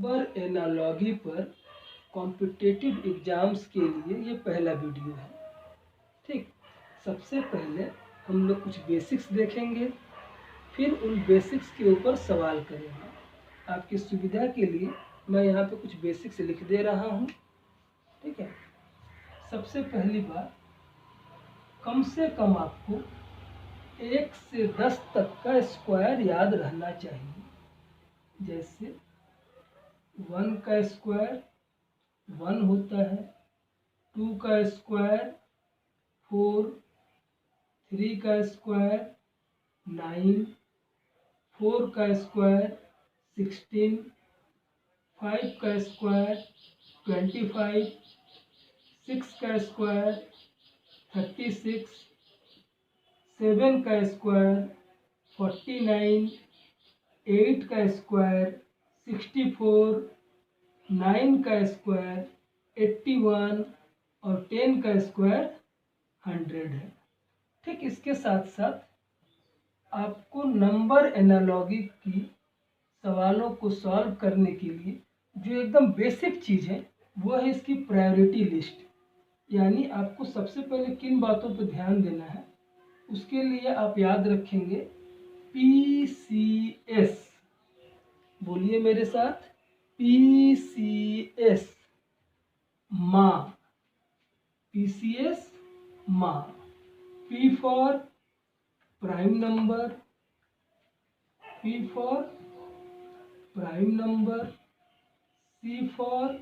Number analogy पर competitive exams के लिए ये पहला वीडियो है। ठीक, सबसे पहले हम लोग कुछ बेसिक्स देखेंगे, फिर उन बेसिक्स के ऊपर सवाल करेंगे। आपकी सुविधा के लिए मैं यहाँ पे कुछ बेसिक्स लिख दे रहा हूँ। ठीक है, सबसे पहली बात, कम से कम आपको 1 से 10 तक का स्क्वायर याद रहना चाहिए। जैसे 1 का स्क्वायर 1 होता है, 2 का स्क्वायर 4, 3 का स्क्वायर 9, 4 का स्क्वायर 16, 5 का स्क्वायर 25, 6 का स्क्वायर 36, 7 का स्क्वायर 49, 8 का स्क्वायर 64, 9 का स्क्वायर 81 और 10 का स्क्वायर 100 है। ठीक, इसके साथ साथ आपको नंबर एनालॉजी की सवालों को सॉल्व करने के लिए जो एकदम बेसिक चीज़ है वो है इसकी प्रायोरिटी लिस्ट। यानी आपको सबसे पहले किन बातों पर ध्यान देना है, उसके लिए आप याद रखेंगे PCS। बोलिए मेरे साथ, PCS माँ, PCS माँ। P for prime number, P for prime number, C for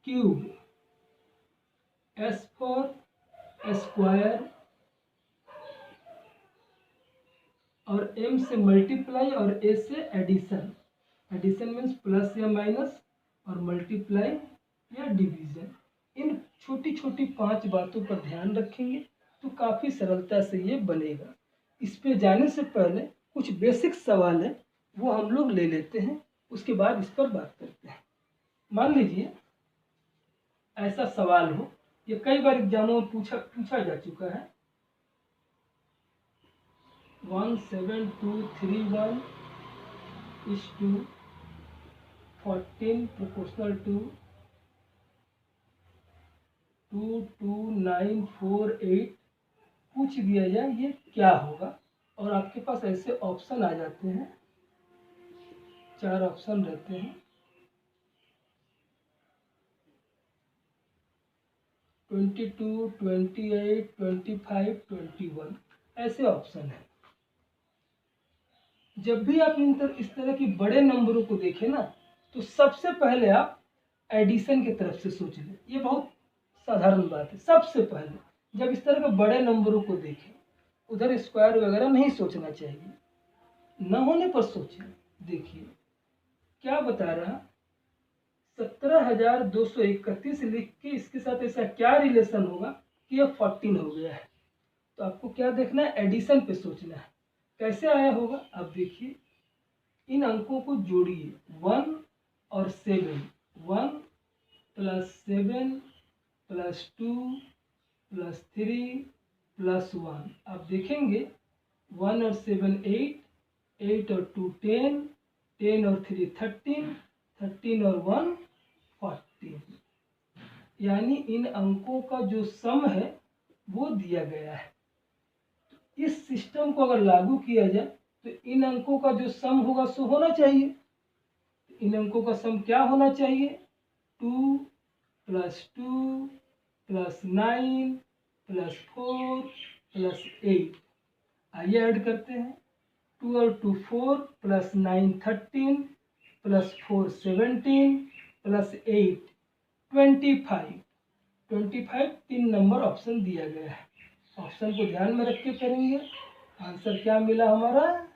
cube, S for square और M से मल्टीप्लाई और A से एडिशन। एडिशन मीन्स प्लस या माइनस और मल्टीप्लाई या डिवीजन। इन छोटी छोटी 5 बातों पर ध्यान रखेंगे तो काफ़ी सरलता से ये बनेगा। इस पे जाने से पहले कुछ बेसिक सवाल है वो हम लोग ले लेते हैं, उसके बाद इस पर बात करते हैं। मान लीजिए ऐसा सवाल हो, ये कई बार एग्जामों में पूछा जा चुका है। 17231 is to 14 proportional to 22948 पूछ दिया जाए ये क्या होगा, और आपके पास ऐसे ऑप्शन आ जाते हैं, 4 ऑप्शन रहते हैं, 22, 28, 25, 21 ऐसे ऑप्शन है। जब भी आप इस तरह की बड़े नंबरों को देखें ना, तो सबसे पहले आप एडिशन की तरफ से सोच लें। ये बहुत साधारण बात है। सबसे पहले जब इस तरह के बड़े नंबरों को देखें, उधर स्क्वायर वगैरह नहीं सोचना चाहिए, न होने पर सोचें। देखिए क्या बता रहा, 17,231 लिख के इसके साथ ऐसा क्या रिलेशन होगा कि ये 14 हो गया है। तो आपको क्या देखना है, एडिशन पे सोचना है। कैसे आया होगा आप देखिए, इन अंकों को जोड़िए, 1 और 7, 1 + 7 + 2 + 3 + 1। आप देखेंगे 1 और 7 8, 8 और 2 10, 10 और 3 13, 13 और 1 14। यानी इन अंकों का जो सम है वो दिया गया है। इस सिस्टम को अगर लागू किया जाए तो इन अंकों का जो सम होगा सो होना चाहिए। इन अंकों का सम क्या होना चाहिए, 2 + 2 + 9 + 4 + 8। आइए ऐड करते हैं, 2 और 2 4 + 9 13 + 4 17 + 8 25। 25 3 नंबर ऑप्शन दिया गया है। ऑप्शन को ध्यान में रख के करेंगे, आंसर क्या मिला हमारा,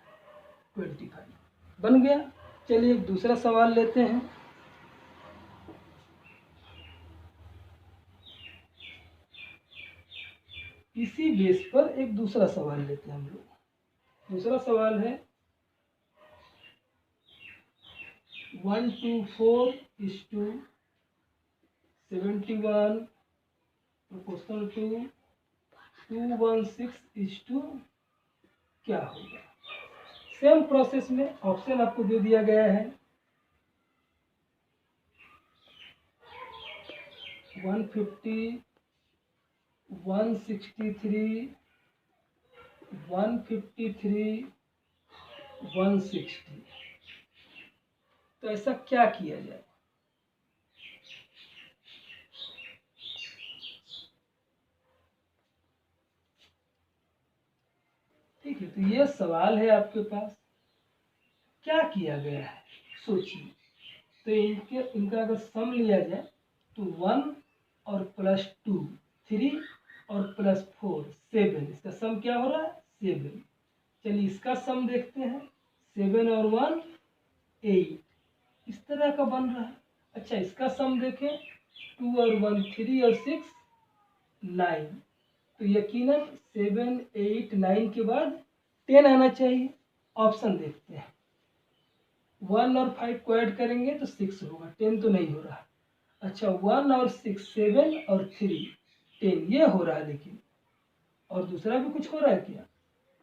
25 बन गया। चलिए एक दूसरा सवाल लेते हैं। इसी बेस पर एक दूसरा सवाल लेते हैं हम लोग। दूसरा सवाल है 124 is to 71 proportional to 216 is to क्या होगा। सेम प्रोसेस में ऑप्शन आपको दे दिया गया है, 150, 163, 153, 160। तो ऐसा क्या किया जाए? ठीक है, तो ये सवाल है आपके पास, क्या किया गया है सोचिए। तो इनका अगर सम लिया जाए तो 1 और +2 3 और +4 7, इसका सम क्या हो रहा है? 7। चलिए इसका सम देखते हैं, 7 और 1 8, इस तरह का बन रहा है। अच्छा इसका सम देखें, 2 और 1 3 और 6 9, तो यकीनन 7 8 9 के बाद 10 आना चाहिए। ऑप्शन देखते हैं, 1 और 5 को ऐड करेंगे तो 6 होगा, 10 तो नहीं हो रहा। अच्छा 1 और 6 7 और 3 10, ये हो रहा है लेकिन, और दूसरा भी कुछ हो रहा है क्या?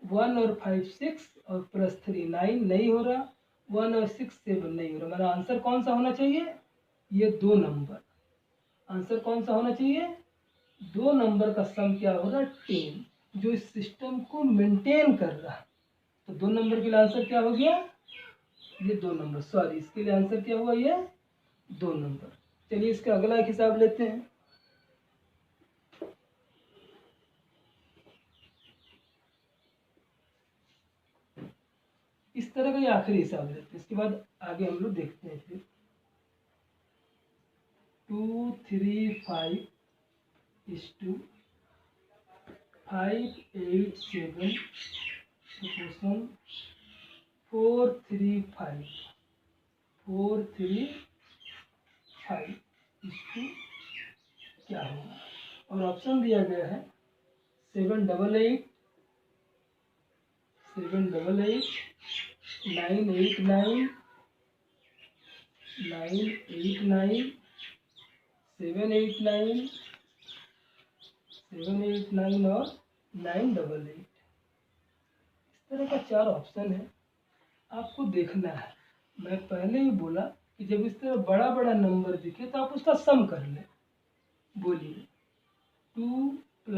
1 और 5 6 और +3 9 नहीं हो रहा, 1 और 6 7 नहीं हो रहा। मेरा आंसर कौन सा होना चाहिए? ये 2 नंबर। आंसर कौन सा होना चाहिए? 2 नंबर का सम क्या हो रहा है? 10, जो इस सिस्टम को मेंटेन कर रहा है। तो 2 नंबर के लिए आंसर क्या हो गया? ये 2 नंबर, सॉरी इसके लिए आंसर क्या हुआ? ये 2 नंबर। चलिए इसका अगला एक हिसाब लेते हैं। इस तरह का ये आखिरी हिसाब लेते हैं, इसके बाद आगे हम लोग देखते हैं। फिर 2 3 5 = 5 8 7 proportion 4 3 5 4 3 5 क्या होगा? और ऑप्शन दिया गया है 7 8 8 7 8 8 9 8 9 9 8 9 7 8 9 7 8 9 और 9 8 8। इस तरह का 4 ऑप्शन है, आपको देखना है। मैं पहले ही बोला कि जब इस तरह बड़ा बड़ा नंबर दिखे तो आप उसका सम कर लें। बोलिए 2 +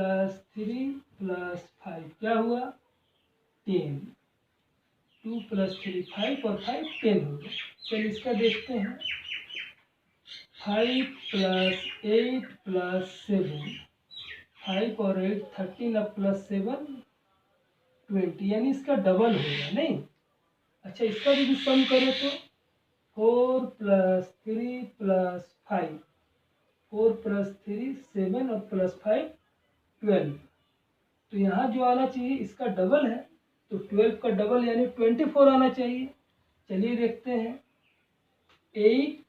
3 + 5 क्या हुआ? 10। 2 + 3 5 और 5 10 हो गया। चलिए इसका देखते हैं, 5 + 8 + 7, 5 और 8 13 अब +7 20, यानी इसका डबल होगा नहीं। अच्छा इसका भी सम करें तो 4 + 3 + 5, 4 + 3 7 और +5 12। तो यहाँ जो आना चाहिए इसका डबल है, तो 12 का डबल यानी 24 आना चाहिए। चलिए देखते हैं, 8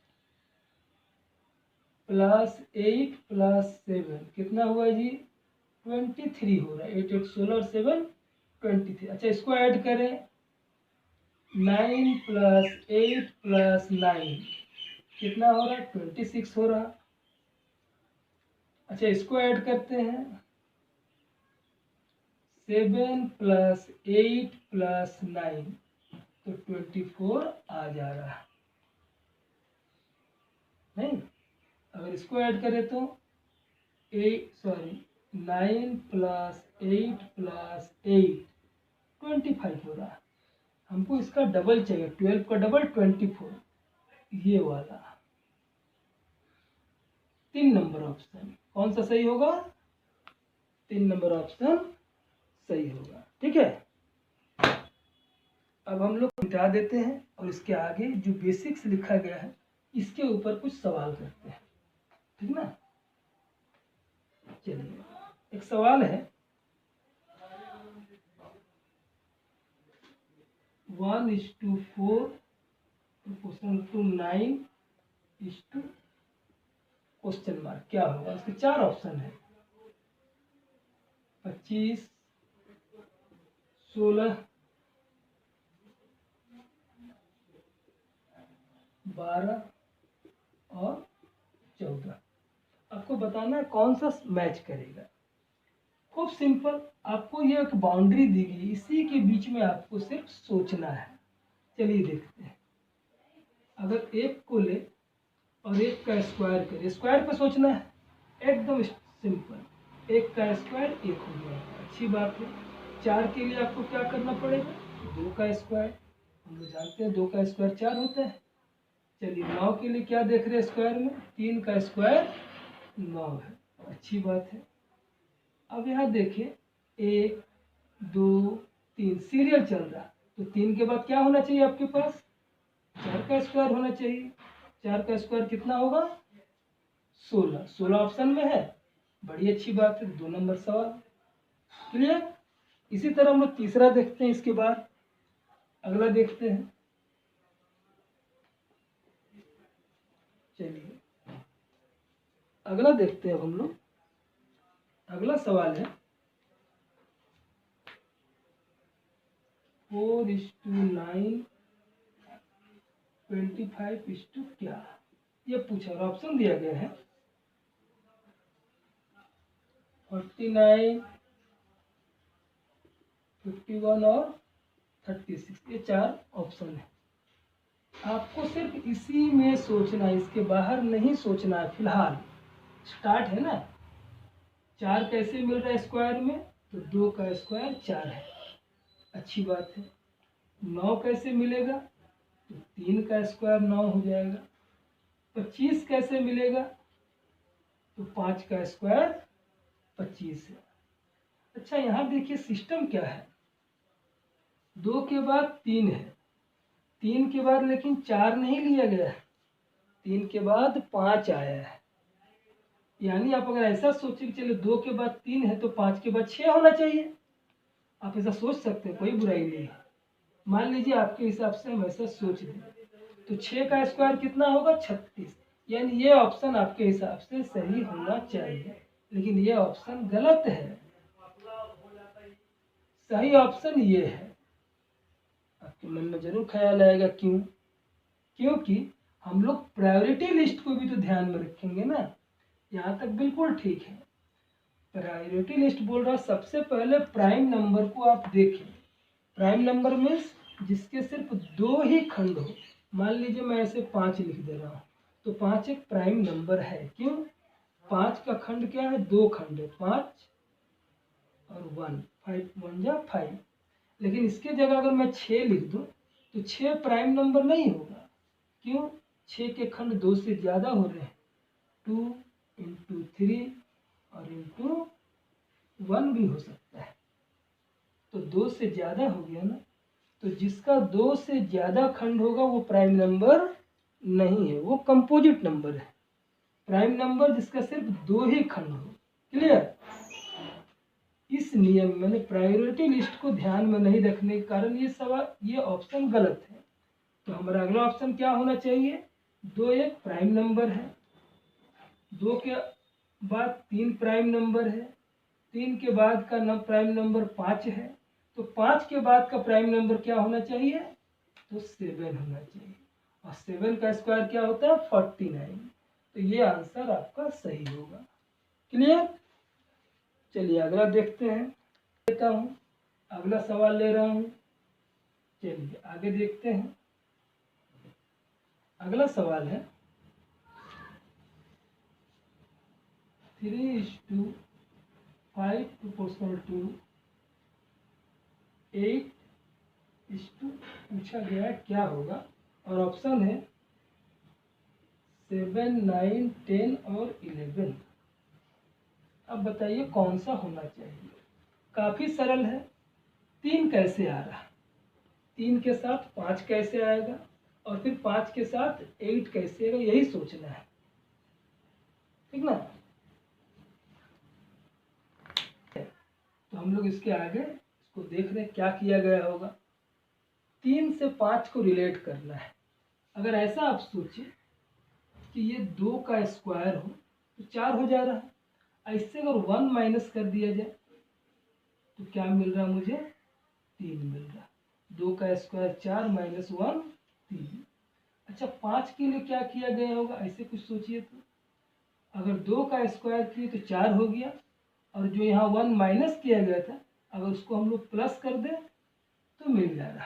+ 8 + 7 कितना हुआ जी? 23 हो रहा है। 8 8 16 और 7 23। अच्छा इसको ऐड करें, 9 + 8 + 9 कितना हो रहा है? 26 हो रहा। अच्छा इसको ऐड करते हैं, 7 + 8 + 9 तो 24 आ जा रहा है नहीं। अगर इसको ऐड करें तो 9 + 8 + 8 25 हो रहा है। हमको इसका डबल चाहिए, 12 का डबल 24, ये वाला 3 नंबर ऑप्शन कौन सा सही होगा? 3 नंबर ऑप्शन सही होगा। ठीक है, अब हम लोग मिटा देते हैं और इसके आगे जो बेसिक्स लिखा गया है इसके ऊपर कुछ सवाल करते हैं, ठीक ना। चलिए एक सवाल है, 1:4 = 9 क्वेश्चन मार्क क्या होगा? इसके 4 ऑप्शन है, 25 16 12 और 14। आपको बताना है कौन सा मैच करेगा। खूब सिंपल, आपको ये एक बाउंड्री दी गई, इसी के बीच में आपको सिर्फ सोचना है। चलिए देखते हैं, अगर एक को ले और एक का स्क्वायर करें, स्क्वायर पे सोचना है। एकदम सिंपल, 1 का स्क्वायर 1 हो गया, अच्छी बात है। 4 के लिए आपको क्या करना पड़ेगा, 2 का स्क्वायर, हम लोग जानते हैं 2 का स्क्वायर 4 होता है। चलिए 9 के लिए क्या देख रहे हैं स्क्वायर में, 3 का स्क्वायर 9 है, अच्छी बात है। अब यहाँ देखिए 1 2 3 सीरियल चल रहा, तो 3 के बाद क्या होना चाहिए आपके पास, 4 का स्क्वायर होना चाहिए। 4 का स्क्वायर कितना होगा, 16, 16 ऑप्शन में है, बड़ी अच्छी बात है। 2 नंबर सवाल क्लियर। इसी तरह हम लोग तीसरा देखते हैं, इसके बाद अगला देखते हैं। चलिए अगला देखते हैं हम लोग। अगला सवाल है 4:9 25 क्या, ये पूछा और ऑप्शन दिया गया है 49 51 और 36, ये 4 ऑप्शन है। आपको सिर्फ इसी में सोचना है, इसके बाहर नहीं सोचना है। फिलहाल स्टार्ट है ना, 4 कैसे मिल रहा है स्क्वायर में, तो 2 का स्क्वायर 4 है, अच्छी बात है। 9 कैसे मिलेगा, तो 3 का स्क्वायर 9 हो जाएगा। 25 कैसे मिलेगा, तो 5 का स्क्वायर 25 है। अच्छा यहाँ देखिए सिस्टम क्या है, 2 के बाद 3 है, 3 के बाद लेकिन 4 नहीं लिया गया है, 3 के बाद 5 आया है। यानी आप अगर ऐसा सोचे कि चलो 2 के बाद 3 है तो 5 के बाद 6 होना चाहिए, आप ऐसा सोच सकते हैं, कोई बुराई नहीं है। मान लीजिए आपके हिसाब से हम ऐसा सोच दें, तो 6 का स्क्वायर कितना होगा, 36, यानी ये ऑप्शन आपके हिसाब से सही होना चाहिए, लेकिन ये ऑप्शन गलत है। सही ऑप्शन ये है। आपके मन में जरूर ख्याल आएगा क्यों, क्योंकि हम लोग प्रायोरिटी लिस्ट को भी तो ध्यान में रखेंगे ना। यहाँ तक बिल्कुल ठीक है, प्रायोरिटी लिस्ट बोल रहा सबसे पहले प्राइम नंबर को आप देखें। प्राइम नंबर मीन्स जिसके सिर्फ 2 ही खंड हो। मान लीजिए मैं ऐसे 5 लिख दे रहा हूँ, तो 5 एक प्राइम नंबर है। क्यों, 5 का खंड क्या है, 2 खंड है, 5 और 1, 5 1 जा 5। लेकिन इसके जगह अगर मैं 6 लिख दूँ तो 6 प्राइम नंबर नहीं होगा। क्यों, 6 के खंड 2 से ज़्यादा हो रहे हैं, 2 इंटू 3 और इंटू 1 भी हो सकता है, तो 2 से ज़्यादा हो गया ना। तो जिसका 2 से ज़्यादा खंड होगा वो प्राइम नंबर नहीं है, वो कंपोजिट नंबर है। प्राइम नंबर जिसका सिर्फ 2 ही खंड हो। क्लियर। इस नियम मैंने प्रायोरिटी लिस्ट को ध्यान में नहीं रखने के कारण ये सवाल, ये ऑप्शन गलत है। तो हमारा अगला ऑप्शन क्या होना चाहिए, 2 एक प्राइम नंबर है, 2 के बाद 3 प्राइम नंबर है, 3 के बाद का प्राइम नंबर 5 है, तो 5 के बाद का प्राइम नंबर क्या होना चाहिए, तो 7 होना चाहिए। और 7 का स्क्वायर क्या होता है, 49। तो ये आंसर आपका सही होगा। क्लियर। चलिए अगला देखते हैं, लेता हूँ अगला सवाल ले रहा हूँ। चलिए आगे देखते हैं। अगला सवाल है 3:5 प्रोपोर्शनल टू 8 पूछा गया क्या होगा, और ऑप्शन है 7 9 10 और 11। अब बताइए कौन सा होना चाहिए। काफी सरल है। 3 कैसे आ रहा, 3 के साथ 5 कैसे आएगा, और फिर 5 के साथ 8 कैसे आएगा, यही सोचना है, ठीक ना। तो हम लोग इसके आगे इसको देख रहे हैं क्या किया गया होगा। 3 से 5 को रिलेट करना है। अगर ऐसा आप सोचिए कि ये 2 का स्क्वायर हो तो 4 हो जा रहा है, इससे अगर 1 माइनस कर दिया जाए तो क्या मिल रहा है मुझे, 3 मिल रहा। 2 का स्क्वायर 4 माइनस 1 3। अच्छा 5 के लिए क्या किया गया होगा, ऐसे कुछ सोचिए तो। अगर 2 का स्क्वायर किए तो 4 हो गया, और जो यहाँ 1 माइनस किया गया था अगर उसको हम लोग प्लस कर दें तो मिल जा रहा।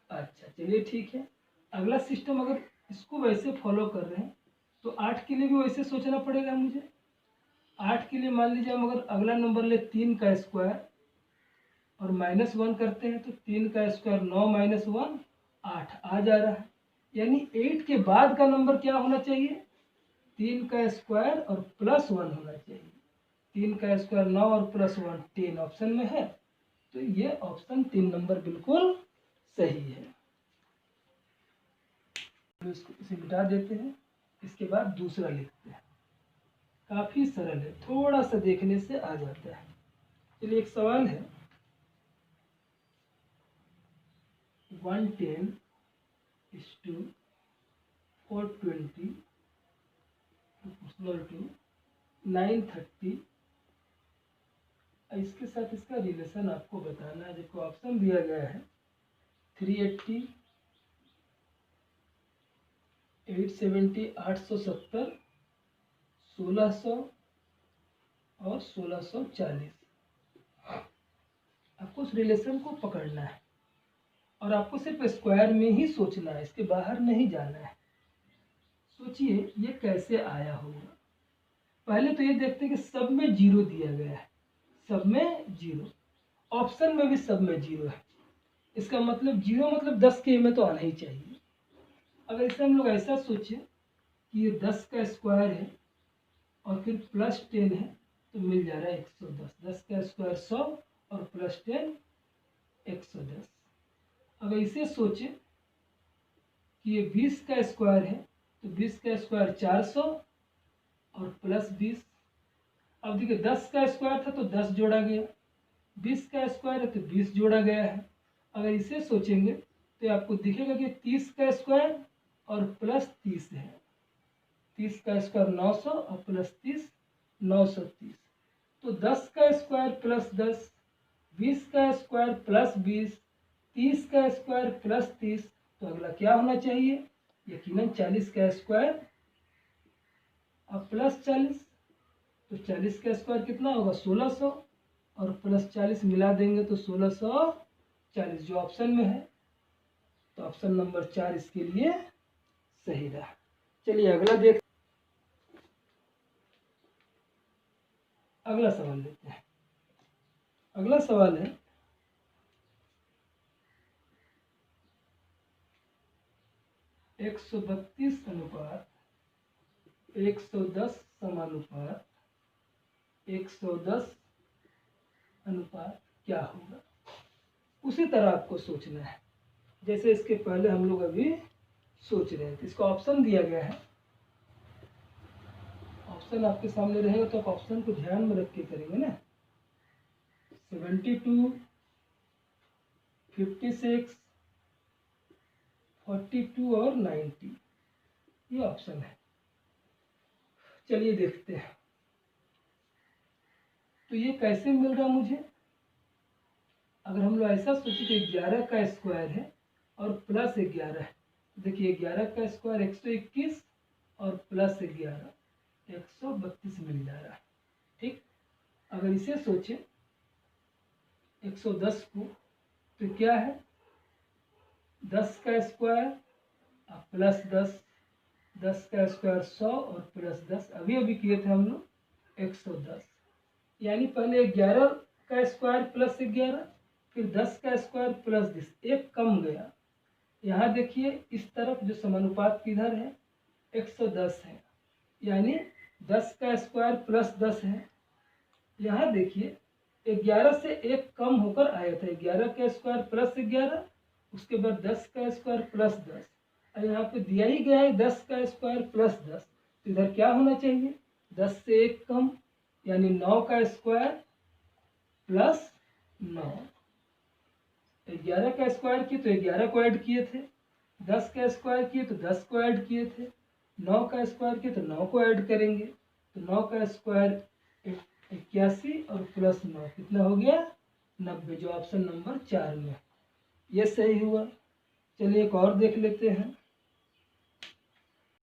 अच्छा चलिए ठीक है। अगला सिस्टम अगर इसको वैसे फॉलो कर रहे हैं तो 8 के लिए भी वैसे सोचना पड़ेगा मुझे। 8 के लिए मान लीजिए हम अगर अगला नंबर ले 3 का स्क्वायर और -1 करते हैं तो 3 का स्क्वायर 9 - 1 8 आ जा रहा है। यानी 8 के बाद का नंबर क्या होना चाहिए? 3 का स्क्वायर और +1 होना चाहिए। 3 का स्क्वायर 9 और +1 10 ऑप्शन में है, तो ये ऑप्शन 3 नंबर बिल्कुल सही है। तो इसको इसे मिटा देते हैं। इसके बाद दूसरा लिखते हैं। काफ़ी सरल है, थोड़ा सा देखने से आ जाता है। चलिए एक सवाल है 110:420 = 930। इसके साथ इसका रिलेशन आपको बताना है। देखो ऑप्शन दिया गया है 380, 870, 870, 1600 और 1640। आपको उस रिलेशन को पकड़ना है और आपको सिर्फ स्क्वायर में ही सोचना है, इसके बाहर नहीं जाना है। सोचिए ये कैसे आया होगा। पहले तो ये देखते हैं कि सब में 0 दिया गया है, सब में 0, ऑप्शन में भी सब में 0 है। इसका मतलब 0 मतलब 10 के में तो आना ही चाहिए। अगर इसे हम लोग ऐसा सोचें कि ये 10 का स्क्वायर है और फिर +10 है तो मिल जा रहा है 110। 10 का स्क्वायर 100 और +10 110। अगर इसे सोचें कि ये 20 का स्क्वायर है तो 20 का स्क्वायर 400 और +20। अब देखिए 10 का स्क्वायर था तो 10 जोड़ा गया, 20 का स्क्वायर है तो 20 जोड़ा गया है। अगर इसे सोचेंगे तो आपको दिखेगा कि 30 का स्क्वायर और +30 है। 30 का स्क्वायर 900 और +30 930। तो 10 का स्क्वायर +10, 20 का स्क्वायर +20, 30 का स्क्वायर +30, तो अगला क्या होना चाहिए? यकीनन 40 का स्क्वायर और +40। तो 40 का स्क्वायर कितना होगा? 1600 और +40 मिला देंगे तो 1640 जो ऑप्शन में है। तो ऑप्शन नंबर 4 इसके लिए सही रहा। चलिए अगला देख, अगला सवाल लेते हैं। अगला सवाल है 132:110 समानुपात 110 अनुपात क्या होगा? उसी तरह आपको सोचना है जैसे इसके पहले हम लोग अभी सोच रहे थे। इसका ऑप्शन दिया गया है, ऑप्शन आपके सामने रहेगा तो आप ऑप्शन को ध्यान में रख के करेंगे ना। 72, 56, 42 और 90 ये ऑप्शन है। चलिए देखते हैं तो ये कैसे मिल रहा मुझे। अगर हम लोग ऐसा सोचे कि 11 का स्क्वायर है और +11 है, देखिए 11 का स्क्वायर 121 और +11 132 मिल जा रहा है। ठीक, अगर इसे सोचे 110 को तो क्या है? 10 का स्क्वायर +10, 10 का स्क्वायर 100 और +10 अभी अभी किए थे हम लोग 110। यानी पहले 11 का स्क्वायर +11 फिर 10 का स्क्वायर +10, एक कम गया। यहाँ देखिए इस तरफ जो समानुपात किधर है? 110 है, यानी 10 का स्क्वायर +10 है। यहाँ देखिए 11 से एक कम होकर आया था, 11 का स्क्वायर +11, उसके बाद 10 का स्क्वायर +10, और यहाँ पे दिया ही गया है 10 का स्क्वायर +10, तो इधर क्या होना चाहिए? 10 से एक कम, यानी 9 का स्क्वायर +9। 11 का स्क्वायर किए तो 11 को ऐड किए थे, 10 का स्क्वायर किए तो 10 को ऐड किए थे, 9 का स्क्वायर किए तो 9 को ऐड करेंगे, तो 9 का स्क्वायर 81 और +9 कितना हो गया? 90, जो ऑप्शन नंबर 4 में। ये सही हुआ। चलिए एक और देख लेते हैं।